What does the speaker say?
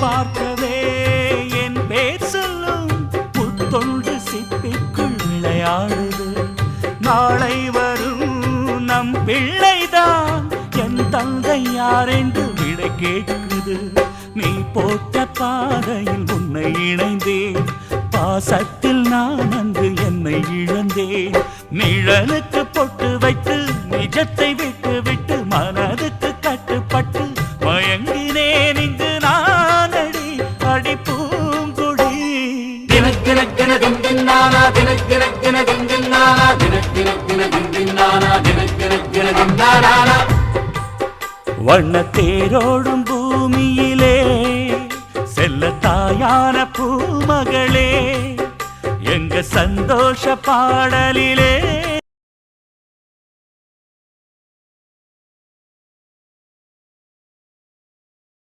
பார்க்கவே என் பேர் சொல்லும் புத்தொன்று சிப்பிக்குள் விளையாடுது. நாளை வரும் நம் பிள்ளைதான் என் தந்தை யாரென்று விடை கேட்குது. நீ போட்ட பாதையில் உன்னை இணைந்தேன், பாசத்தில் நான் அங்கு என்னை இழந்தேன். நிழலுக்கு பொட்டு வைத்து நிஜத்தை விட்டு விட்டு மனதுக்கு கட்டுப்பட்டு மயங்கினேன் இங்கு நான் அடி பூங்குடி. தினக்கினக்கின தின்னானா தினக்கினக்கின தின்னானா தினக்கினக்கின தின்னானா தினக்கினக்கின தின்னானா. வண்ண தேரோடும் பூமியிலே செல்ல தாயான பூமகளே, எங்க சந்தோஷ பாடலிலே